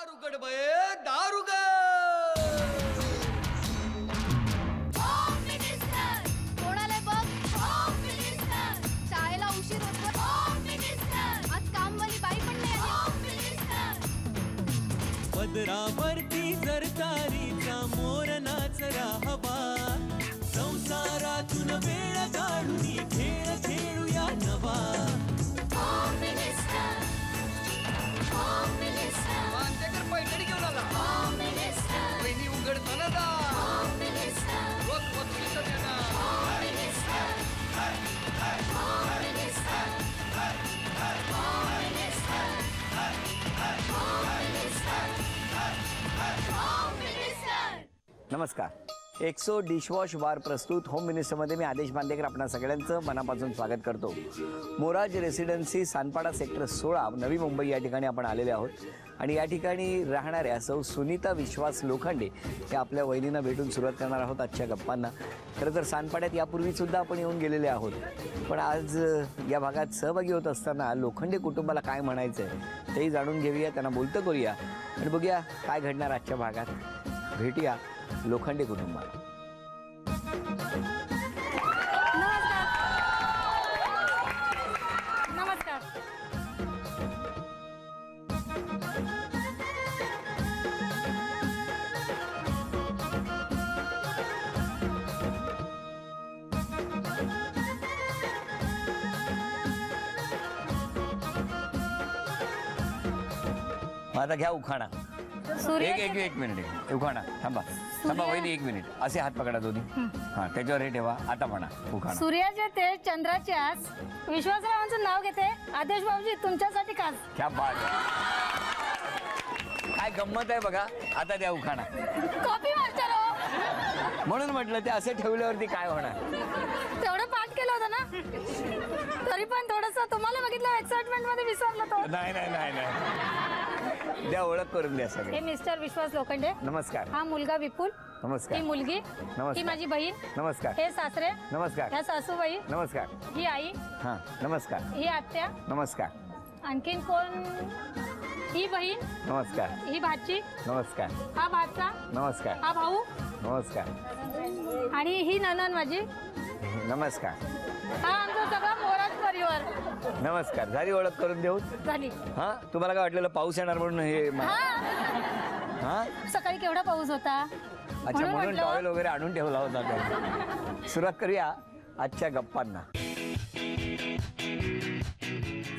दार उघड बये, दार उघड. कोणाला बघ, शाळेला उशीर होतो. आज कामवाली बाई पण नाही आली. पदरावरती सरकारीचा मोर नाचरा हवा, संसारातून वेळ काढून खेळ खेळूया नवा. मानतेकर पैठणी घेऊन आला. वहिनी उघडताना दा. रोज वस्तूचं देणार. नमस्कार. एक्सो डिशवॉश बार प्रस्तुत होम मिनिस्टरमध्ये मी आदेश बांदेकर आपणा सगळ्यांचं मनापासून स्वागत करतो. मोराज रेसिडेन्सी सानपाडा सेक्टर 16 नवी मुंबई या ठिकाणी आपण आलेले आहोत आणि या ठिकाणी राहणाऱ्या सौ सुनीता विश्वास लोखंडे या आपल्या वहिनींना भेटून सुरुवात करणार आहोत आजच्या गप्पांना. खरं तर सानपाड्यात यापूर्वीसुद्धा आपण येऊन गेलेले आहोत, पण आज या भागात सहभागी होत असताना लोखंडे कुटुंबाला काय म्हणायचं आहे तेही जाणून घेऊया, त्यांना बोलतं करूया आणि बघूया काय घडणार आजच्या भागात. भेटूया लोखंडे कुटुंबाला. नमस्कार. आता घ्या उखाणा. एक मिनिट उखाणा. थांबा वहिनी, एक मिनिट. असे हात पकडा दोन्ही. हा, त्याच्यावर हे ठेवा. आता म्हणा उखाणा. सूर्याचे तेज, चंद्राची आस, विश्वासरावांचं नाव घेते, आदेश भाऊजी तुमच्यासाठी खास. क्या बात आहे. काय गंमत आहे बघा. आता द्या उखाणा. कॉपी मास्टर हो. म्हणून म्हटलं ते असे ठेवल्यावरती काय होणार. तेवढं पाठ केलं होतं ना, तरी पण थोडस तुम्हाला बघितलं एक्साइटमेंट मध्ये विसरलं तो. नाही. द्या, ओळख करून द्या सगळे. हे मिस्टर विश्वास लोखंडे. नमस्कार. हा मुलगा विपुल. नमस्कार. ही मुलगी. नमस्कार. ही माझी बहीण. नमस्कार. हे सासरे. नमस्कार. ह्या सासूबाई. नमस्कार. ही आई. हा, नमस्कार. ही आत्या. नमस्कार. आणखीन कोण. ही बहीण. नमस्कार. ही भाची. नमस्कार. हा भाचा. नमस्कार. हा भाऊ. नमस्कार. आणि ही नणंद माझी. नमस्कार. हा आमचा सगळा मोराज परिवार. नमस्कार. झाली ओळख करून देऊ. झाली. हा, तुम्हाला काय वाटलेलं पाऊस येणार म्हणून हे. हा, सकाळी केवढा पाऊस होता. अच्छा, म्हणून टॉवेल वगैरे आणून ठेवला होता. सुरुवात करूया आजच्या गप्पांना.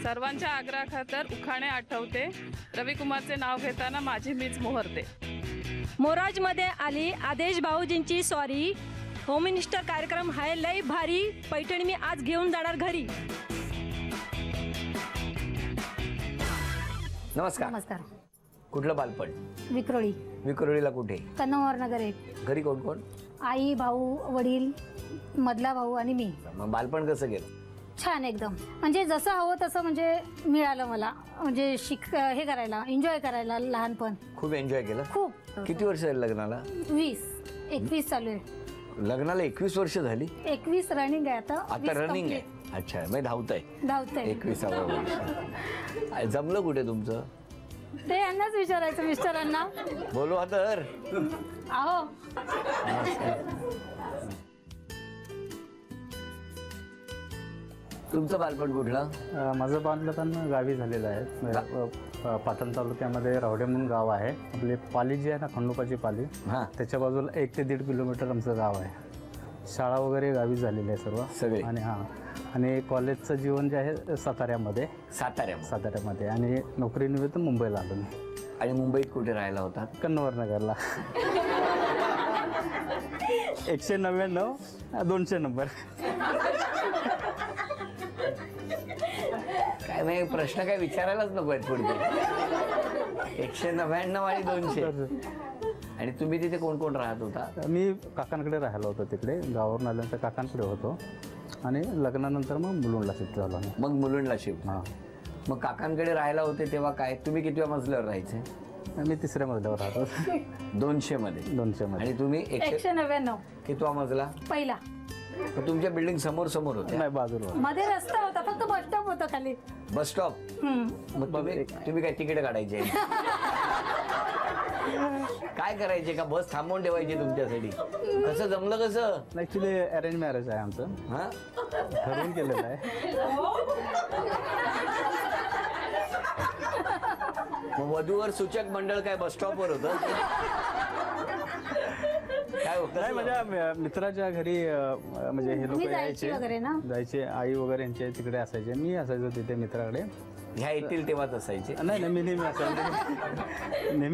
सर्वांच्या आग्रहाखातर उखाणे आठवते, रविकुमारचे नाव घेताना माझी मीच मोहरते. मोराजमध्ये आली आदेश भाऊजींची सॉरी, होम मिनिस्टर कार्यक्रम हाय लय भारी, पैठणी मी आज घेऊन जाणार घरी. नमस्कार. नमस्कार. कुठलं बालपण. विक्रोळी. विक्रोळीला कुठे. कन्नमवार नगर आहे. घरी कोण कोण. आई, भाऊ, वडील, मधला भाऊ आणि मी. मग बालपण कसं गेलं. छान एकदम. म्हणजे जसं हवं तसं म्हणजे मिळालं मला. म्हणजे हे करायला, एन्जॉय करायला लहानपण. खूप एन्जॉय केलं. खूप. किती वर्ष झाली लग्नाला. 21 चालू आहे. लग्नाला 21 वर्ष झाली. 21 रनिंग आहे आता. आता रनिंग आहे. अच्छा, मग धावतंय. 21ावं वर्ष. जमलं कुठे तुमचं. ते यांनाच विचारायचं मिस्टरांना. बोलू आता. आहो. तुमचं बालपण कुठलं. माझं बालपण गावी झालेलं आहे. पाटण तालुक्यामध्ये रावडे म्हणून गाव आहे. आपली पाली जी आहे ना, खंडोबाची पाली, त्याच्या बाजूला 1 ते 1.5 किलोमीटर आमचं गाव आहे. शाळा वगैरे गावी झालेली आहे सर्व सगळे. आणि कॉलेजचं जीवन जे आहे साताऱ्यामध्ये आणि नोकरीनिमित्त मुंबईला आलो मी. आणि मुंबईत कुठे राहायला होता. कन्नवर नगरला. 199 200 नंबर. काय नाही, प्रश्न काय विचारायलाच नको आहेत पुढे. 199 आणि 200. आणि तुम्ही तिथे कोण कोण राहत होता. मी काकांकडे राहिलो होतो. तिकडे गावावरून आल्यानंतर काकांकडे होतो आणि लग्नानंतर मग मुलुंडला शिफ्ट झालो. मग मुलुंडला शिफ्ट. मग काकांकडे राहायला होते तेव्हा काय तुम्ही कितव्या मजल्यावर राहायचे. मी 3ऱ्या मजल्यावर राहतो. 200 मध्ये. आणि तुम्ही 199. कितवा मजला. पहिला. तुमच्या बिल्डिंग समोर होते. नाही, बाजूला. मध्ये रस्ता होता, फक्त बस स्टॉप होता खाली. Bus stop. मग तुम्ही काय तिकीट काढायचे. काय करायचे का बस थांबवून ठेवायची तुमच्यासाठी? कसं जमलं कसं? ऍक्च्युली अरेंज मॅरेज आहे आमचं. हा ठरवून केलेलं आहे. मग वधूवर सूचक मंडळ काय बस स्टॉपवर होतं? काय होतं? नाही माझ्या मित्राच्या घरी म्हणजे हे लोक तुम्ही जायची यायचे वगैरे ना? जायचे. आई वगैरे यांचे तिकडे असायचे. मी असायचो तिथे मित्राकडे. ह्या येतील तेव्हाच असायचे? नाही मी नेहमी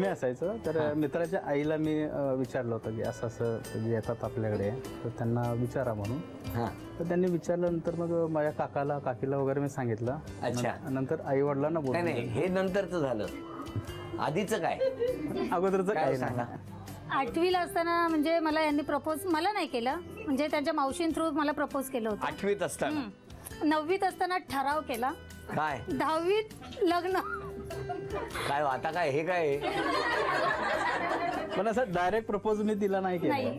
असायचो. तर मित्राच्या आईला मी विचारलं होतं की असं असं जे येतात आपल्याकडे तर त्यांना विचारा म्हणून. हा तर त्यांनी विचारल्यानंतर मग माझ्या काकीला वगैरे मी सांगितलं. अच्छा. नंतर आई वडिलांना नाही बोललो. नाही हे नंतरचं झालं. आधीचं काय? अगोदरचं काय काय सांगा? 8वीला असताना म्हणजे मला यांनी प्रपोज मला नाही केलं, म्हणजे त्यांच्या मावशीं थ्रू मला प्रपोज केलं होतं. 8वीत असताना? 9वीत असताना ठराव केला. काय? 10वीत लग्न. काय आता काय हे काय? पण असं डायरेक्ट प्रपोज मी तिला नाही केलं. नाही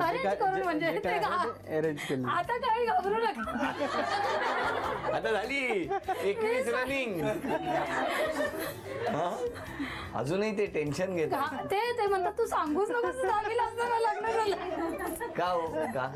अरेंज करून म्हणजे ते अरेंज केलं. आता काही घाबरू नका. आता झाली 21 रनिंग. अजूनही ते टेन्शन घेत ते म्हणतात तू सांगूच नको 10वीला असताना लग्न झालं. का हो? का?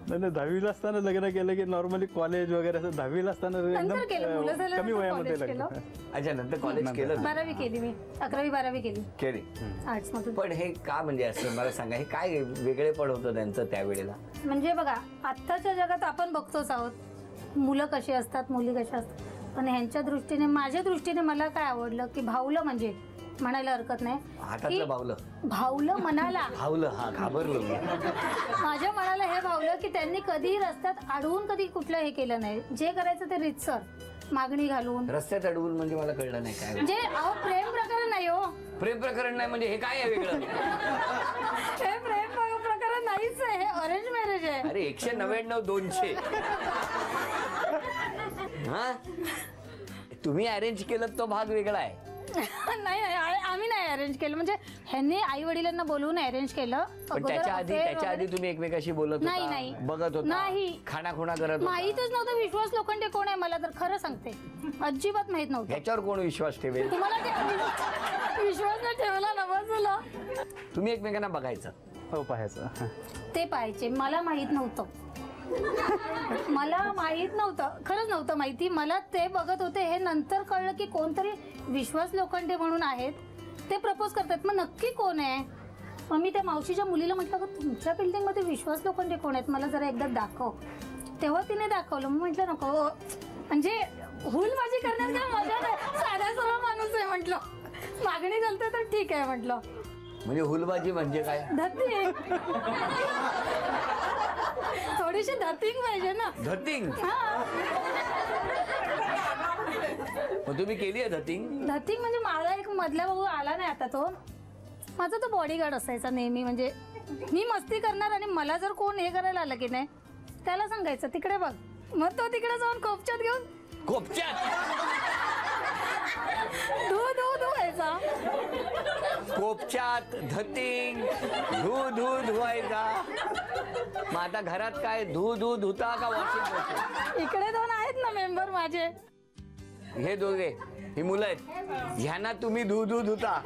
नाही 10वीला असताना लग्न केलं की नॉर्मली कॉलेज वगैरे असं 10वीला असताना नंतर केलं, मुलं एकदम झाल्यानंतर कमी वयामध्ये college लग्न. अच्छा नंतर कॉलेज केलं? 12वी केली मी. 11वी 12वी केली केली. आर्ट्स मधून. पण हे का म्हणजे असं मला सांगा, हे काय वेगळेपण होतं त्यांचं त्यावेळेला? म्हणजे बघा आत्ताच्या जगात आपण बघतोच आहोत, मुलं कशी असतात मुली कशा असतात. पण ह्यांच्या दृष्टीने माझ्या दृष्टीने मला काय आवडलं की भावलं म्हणजे म्हणायला हरकत नाही. हातातलं भावलं? भावलं मनाला. भावलं? हा घाबरलो मी. माझ्या मनाला हे भावलं की त्यांनी कधीही रस्त्यात अडवून कधी कुठलं हे केलं नाही. जे करायचं ते रीतसर मागणी घालून. रस्त्यात अडवून म्हणजे मला कळलं नाही काय म्हणजे अहो प्रेम प्रकरण नाही हो. प्रेम प्रकरण नाही म्हणजे हे काय आहे वेगळं? हे प्रेम प्रकरण नाहीच आहे, हे अरेंज मॅरेज आहे. अरे 199 200. हा तुम्ही अरेंज केलं तो भाग वेगळा आहे. नाही आम्ही नाही अरेंज केलं, म्हणजे ह्यांनी आई वडिलांना बोलवून अरेंज केलं. पण त्याच्या आधी तुम्ही एकमेकाशी बोलत होता? नाही. बघत होता? नाही. खाणाखुणा करत होता? माहीतच नव्हतं विश्वास लोखंडे कोण आहे. मला तर खरं सांगते अजिबात माहित नव्हतं. ह्याच्यावर कोण विश्वास ठेवेल? तुम्हाला विश्वास नाही ठेवला ना बाजूला. तुम्ही एकमेकांना बघायचं? हो पाहायचं. ते पाहायचे. मला माहित नव्हतं. मला माहित नव्हतं, खरंच नव्हतं माहिती. मला ते बघत होते. हे नंतर कळलं की कोणतरी विश्वास लोखंडे म्हणून आहेत, ते प्रपोज करतात. मग नक्की कोण आहे? मग मी त्या मावशीच्या मुलीला म्हटलं की तुमच्या बिल्डिंग मध्ये विश्वास लोखंडे कोण आहेत, मला जरा एकदा दाखव. तेव्हा तिने दाखवलं. मग म्हटलं नको, म्हणजे हुलबाजी करण्यात काय मजा नाही, साधा सरळ माणूस आहे म्हटलं. मागणी घालते तर ठीक आहे म्हटलं. म्हणजे हुलबाजी म्हणजे काय? धतिंग. थोडीशी धतिंग पाहिजे ना. धतिंग? मग तुम्ही केली आहे धतिंग? धतिंग म्हणजे मला एक मधला भाऊ आला नाही आता, तो माझा तो बॉडीगार्ड असायचा नेहमी. म्हणजे मी मस्ती करणार आणि मला जर कोण हे करायला आलं की नाही त्याला सांगायचं तिकडे बघ. मग तो तिकडे जाऊन कोपच्यात घेऊन धुवायचा. कोपच्यात धतिंग धुवायचा. मग आता घरात काय धुता का वॉशिंग मशीन? इकडे 2 आहेत ना मेंबर माझे. हे दोघे ही मुलं आहेत, ह्यांना तुम्ही धुता?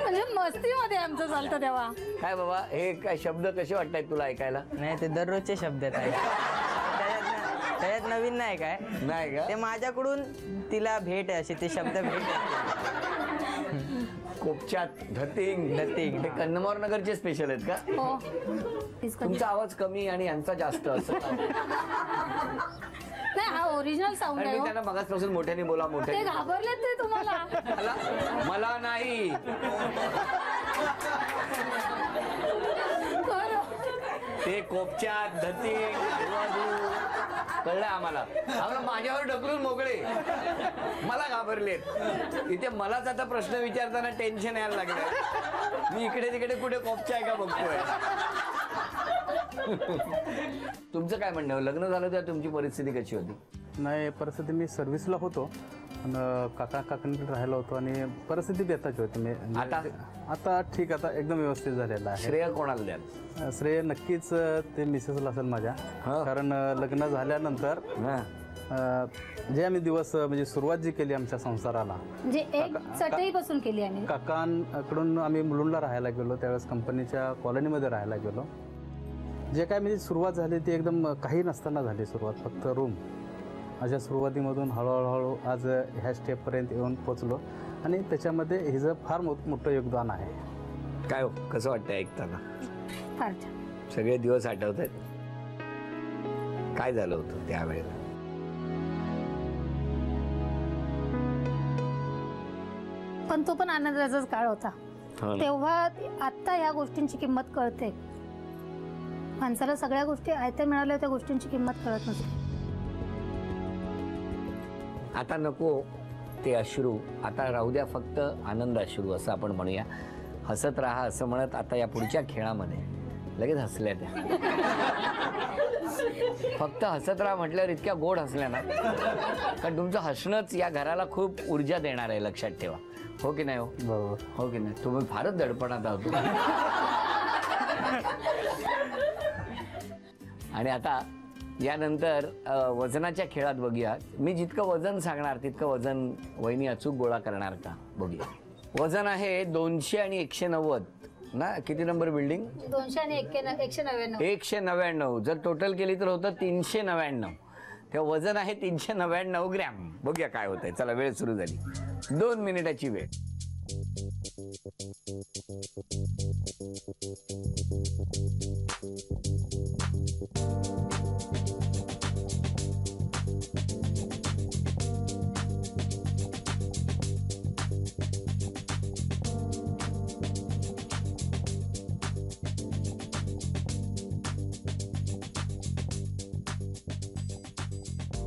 म्हणजे मस्तीमध्ये आमचं चालतं तेव्हा. काय बाबा हे काय शब्द कसे वाटतायत तुला ऐकायला? नाही ते दररोजचे शब्द आहेत. त्याच्यात नवीन नाही काय? नाही का? ते माझ्याकडून तिला भेट असे ते शब्द भेट. कोपच्यात धतिंग हे कन्नमोर नगरचे स्पेशल आहेत का? हो. तुमचा आवाज कमी आणि यांचा जास्त असं? नाही हा ओरिजिनल साऊंड आणि आहे. मी त्यांना मगाचपासून मोठ्याने बोला ते मोठ्याने. घाबरलेत ते तुम्हाला. मला नाही. ते कोपच्यात धतिंग कळलं आम्हाला. माझ्यावर ढकलून मोकळे, मला घाबरलेत. इथे मलाच आता प्रश्न विचारताना टेन्शन यायला लागलं. मी इकडे तिकडे कुठे कोपच्या आहे का बघतोय. तुमचं काय म्हणणं? लग्न झालं तेव्हा तुमची परिस्थिती कशी होती? नाही परिस्थिती मी सर्व्हिसला होतो आणि काकांकडे राहिलो होतो आणि परिस्थिती बेताची होती. मी आता ठीक, आता एकदम व्यवस्थित झालेला आहे. श्रेय कोणाला द्याल? श्रेय नक्कीच ते मिसेसला असेल माझ्या. कारण लग्न झाल्यानंतर जे आम्ही दिवस म्हणजे सुरुवात जी केली आमच्या संसाराला, म्हणजे एक चटईपासून केली आम्ही. काकांकडून आम्ही मुलुंडला राहायला गेलो, त्यावेळेस कंपनीच्या कॉलनीमध्ये राहायला गेलो. जे काय म्हणजे सुरुवात झाली ती एकदम काही नसताना झाली सुरुवात, फक्त रूम. अशा सुरुवातीमधून हळूहळू आज ह्या स्टेपपर्यंत येऊन पोचलो आणि त्याच्यामध्ये हिचं फार मोठं योगदान आहे. काय हो, कसं वाटतं ऐकताना? फार छान. सगळे दिवस आठवत आहेत. काय झालं होतं त्यावेळेला? पण तो पण आनंदाचाच काळ होता. तेव्हा आता ह्या गोष्टींची किंमत कळते. माणसाला सगळ्या गोष्टी आयत्या मिळाल्या, त्या गोष्टींची किंमत कळत नसते. आता नको ते अश्रू, आता राहू द्या फक्त आनंद अश्रू असं आपण म्हणूया. हसत राहा असं म्हणत आता या पुढच्या खेळामध्ये लगेच हसल्या त्या. फक्त हसत राहा म्हटल्यावर इतक्या गोड हसल्या ना, कारण तुमचं हसणंच या घराला खूप ऊर्जा देणार आहे, लक्षात ठेवा. हो की नाही? हो बरोबर. हो की नाही? तुम्ही फारच दडपणात आहोत. आणि आता यानंतर वजनाच्या खेळात बघूया. मी जितकं वजन सांगणार तितकं वजन वहिनी अचूक गोळा करणार का बघूया. वजन आहे 200 आणि 190 ना. किती नंबर बिल्डिंग? 200 आणि 199. 199. जर टोटल केली तर होतं 399. तेव्हा वजन आहे 399 ग्रॅम. बघूया काय होतंय. चला, वेळ सुरू झाली. 2 मिनिटाची वेळ.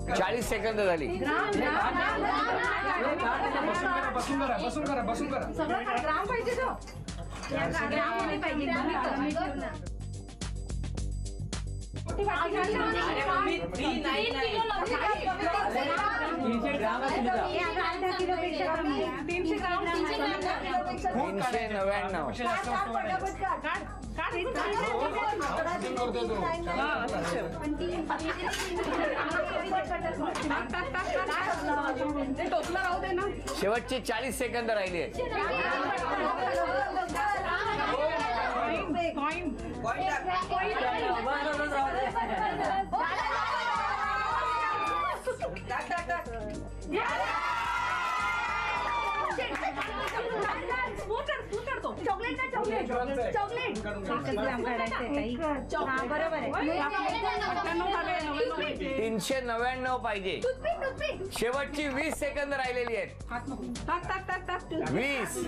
करा. 40 सेकंद झाली. बसून करा. सगळं ग्राम पाहिजे तो. ग्राम पाहिजे. 399. शेवटची 40 सेकंद राहिली आहेत. चॉकलेट 399 पाहिजे. शेवटची 20 सेकंद राहिलेली आहेत. 20.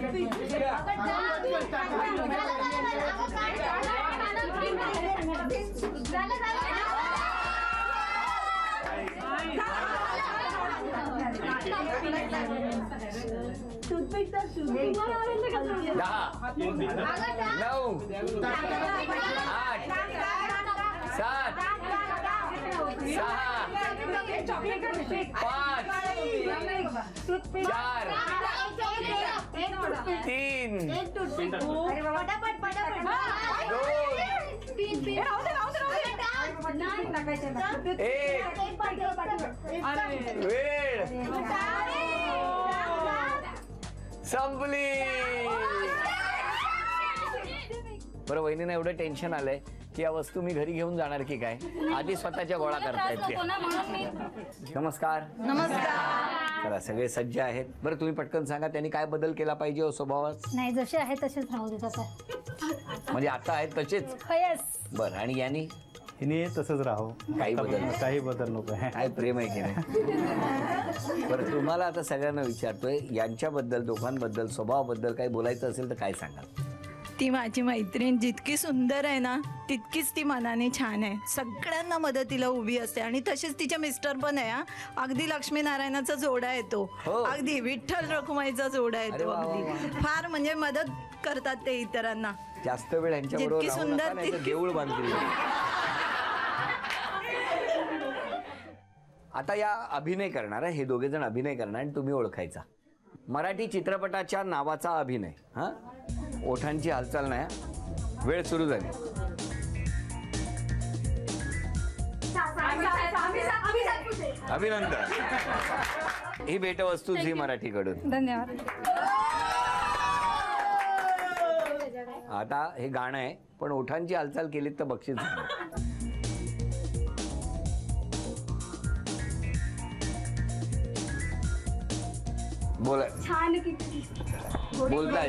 दहा, 9, 8, 7, 6, 5, 4, 3, 2, 1. वेळ संपली. बरं, वहिनींना एवढं टेन्शन आलंय की या वस्तू मी घरी घेऊन जाणार की काय, आधी स्वतःच्या गोळा करतायत. नमस्कार. चला, सगळे सज्ज आहेत. बरं, तुम्ही पटकन सांगा त्यांनी काय बदल केला पाहिजे हो स्वभावात? नाही, जसे आहे तसेच राहू देतात. म्हणजे आता आहेत तसेच? बरं, आणि यांनी हिने तसंच राहू, काही बदल नको. काय प्रेम आहे की नाही? बरं, तुम्हाला आता सगळ्यांना विचारतोय, यांच्याबद्दल, दोघांबद्दल, स्वभावाबद्दल काही बोलायचं असेल तर काय सांगाल? ती माझी मैत्रीण जितकी सुंदर आहे ना, तितकीच ती मनाने छान आहे. सगळ्यांना मदतीला उभी असते आणि तसेच तिचे मिस्टर पण आहे. अगदी लक्ष्मीनारायणाचा जोडा येतो, अगदी विठ्ठल रखुमाईचा जोडा येतो. अगदी फार म्हणजे मदत करतात ते इतरांना. जास्त वेळ यांच्याबरोबर सुंदर देऊळ बांधली. आता या अभिनय करणार, हे दोघे जण अभिनय करणार आणि तुम्ही ओळखायचा. मराठी चित्रपटाच्या नावाचा अभिनय. हा, ओठांची हालचाल नाही. वेळ सुरू झाली. अभिनंदन. ही भेटवस्तू झी मराठीकडून. धन्यवाद. आता हे गाणं आहे पण ओठांची हालचाल केलीत तर बक्षीस. बोला. छान किती बोलताय.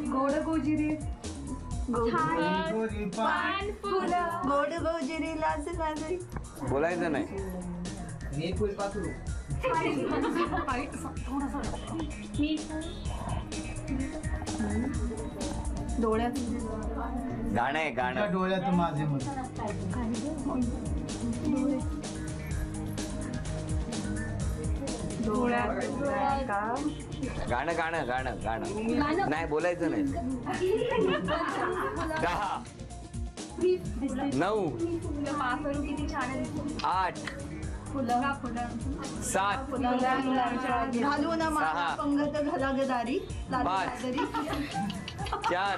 गोड गोजिरी पान फुलं गोड गोजिरी लाज लाज बोलायचं नाही. डोळ्यात गाणं आहे गाणं. डोळ्यात माझे मत. गाणं गाणं गाणं गाणं नाही बोलायचं नाही. 10 9 8 7 घालू ना सहा. पंगत घाला गदारी 5 4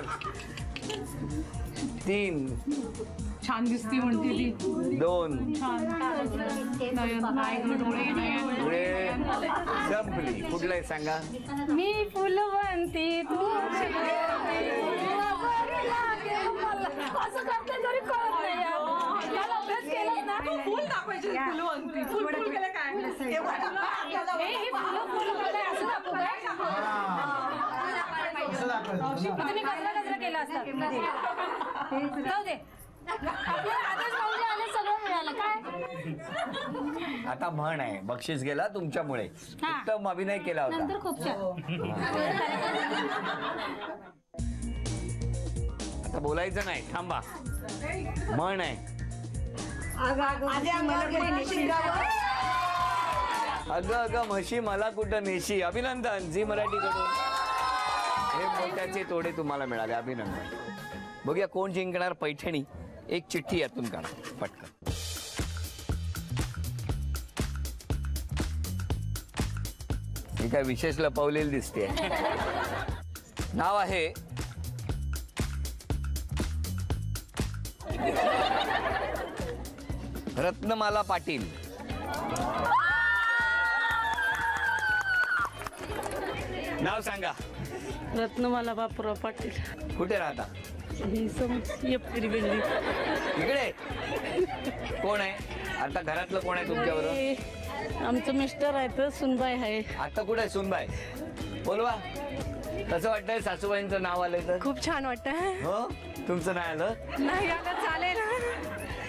3 छान दिसती म्हणते ती. 2 डोळे संपली. कुठलं आहे सांगा. मी फुलवंती तू असं करते तरी कळत नाही यार. मला अभ्यास केलाच ना. फुल दाखवायची फुलवंती. फुल केलं काय? हे फुलं फुलं काय असं दाखवू काय? तुम्ही कचरा केला असता. जाऊ दे. आपल्याला आदेश भाऊजी आले सगळं मिळालं काय. आता म्हण आहे बक्षीस गेला तुमच्यामुळे. उत्तम अभिनय केला होता. नंतर खूप छान. आता बोलायचं नाही. थांबा. म्हण आहे. अगं अगं म्हशी मला कुठं नेशी. अभिनंदन. झी मराठीकडून हे मोत्याचे तोडे तुम्हाला मिळाले. अभिनंदन. बघूया कोण जिंकणार पैठणी. एक चिठ्ठी यातून काढा पटकन. ही काय विशेष लपवलेली दिसते. नाव आहे रत्नमाला पाटील. नाव सांगा. रत्नमाला बापूराव पाटील. कुठे राहता. इकडे. कोण आहे आता घरातलं. कोण आहे तुमच्याबरोबर. आमचं मिस्टर आहेत. सुनबाई आहे. आता कुठे सुनबाई. बोलवा. कसं वाटतंय सासूबाईंचं नाव आलंय तर. खूप छान वाटतं. हो तुमचं नाही आलं. नाही आलं चालेल.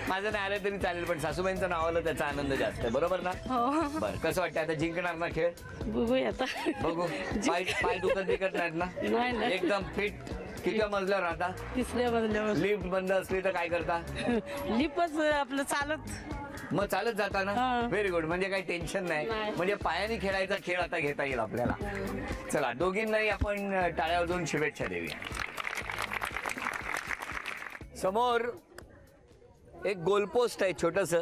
माझं नाही आलं तरी चालेल पण सासूबाईंचं नाव आलं त्याचा आनंद जास्त आहे. बरोबर ना. हो. बरं कसं वाटतं आता जिंकणार ना खेळ. बघूया आता. बघू. पाय दुखत बिकत नाहीत ना. नाही. एकदम फिट. किती मजल्यावर राहता. 3ऱ्या मजल्यावर. लिफ्ट बंद असली तर काय करता. लिफ्टच आपलं चालत. मग चालत जाता ना. Very good. म्हणजे काही टेन्शन नाही. म्हणजे पायाने खेळायचा खेळ आता घेता येईल आपल्याला. चला दोघींनाही आपण टाळ्या वाजवून शुभेच्छा देऊया. समोर एक गोलपोस्ट आहे छोटस.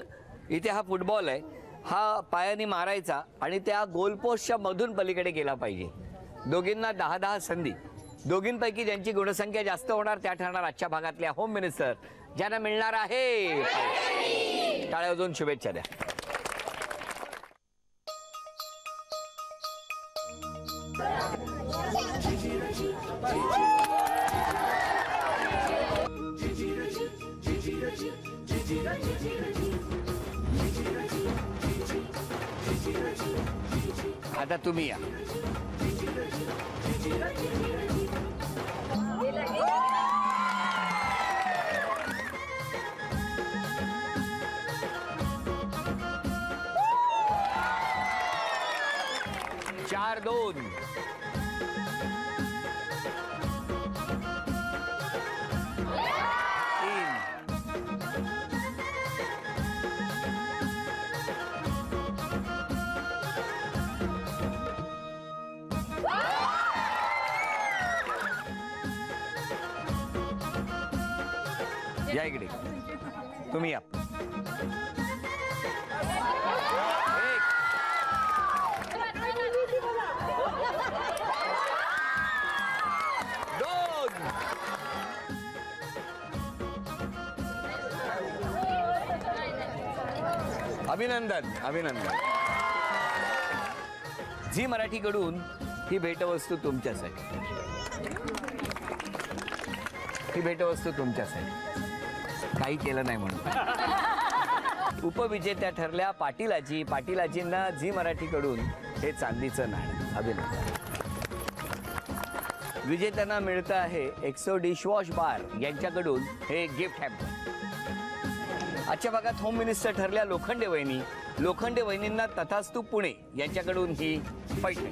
इथे हा फुटबॉल आहे. हा पायाने मारायचा आणि त्या गोलपोस्टच्या मधून पलीकडे गेला पाहिजे. दोघींना 10-10 संधी. दोघींपैकी ज्यांची गुणसंख्या जास्त होणार त्या ठरणार आजच्या भागातल्या होम मिनिस्टर. ज्यांना मिळणार आहे. टाळ्या वाजवून शुभेच्छा द्या. आता तुम्ही या. चार 2 या इकडे. तुम्ही या. अभिनंदन अभिनंदन. झी मराठीकडून ही भेटवस्तू तुमच्यासाठी. ही भेटवस्तू तुमच्यासाठी. काही केलं नाही म्हणून. उपविजेत्या ठरल्या पाटीलाजी. पाटीलाजींना झी मराठीकडून हे चांदीचं नाणं. अभिनंदन. विजेत्यांना मिळतं आहे एक्सो डिशवॉश बार यांच्याकडून हे गिफ्ट हॅम्पर. आजच्या भागात होम मिनिस्टर ठरल्या लोखंडे वहिनी. लोखंडे वहिनींना तथास्तू पुणे यांच्याकडून ही पैठणी.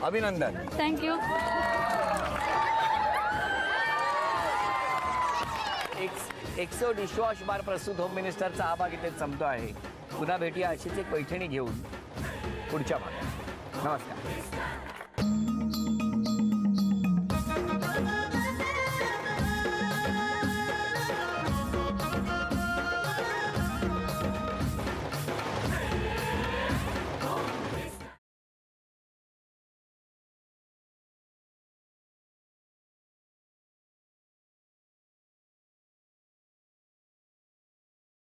अभिनंदन. थँक्यू. एक्सो डिशवॉश बार प्रस्तुत होम मिनिस्टरचा हा भाग इथे संपतो आहे. पुन्हा भेटूया अशीच एक पैठणी घेऊन पुढच्या भागात. नमस्कार.